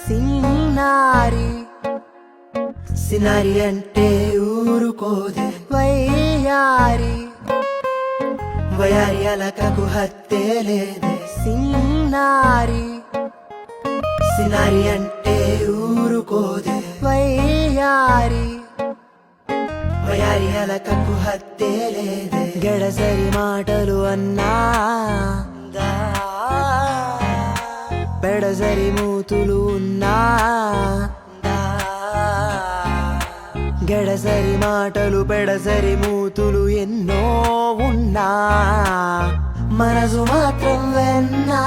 సిన్నారి సినారి అంటే ఊరుకోదే వయ్యారి వయారి అలకకు హత్తే లేదే సిన్నారి సినారి అంటే ఊరుకోదే వయ్యారి వయారి అలకకు హత్తే లేదే గడసరి మాటలు అన్నా పెడసరి మూతులు ఉన్నా గడసరి మాటలు పెడసరి మూతులు ఎన్నో ఉన్నా మనసు మాత్రం వెన్నా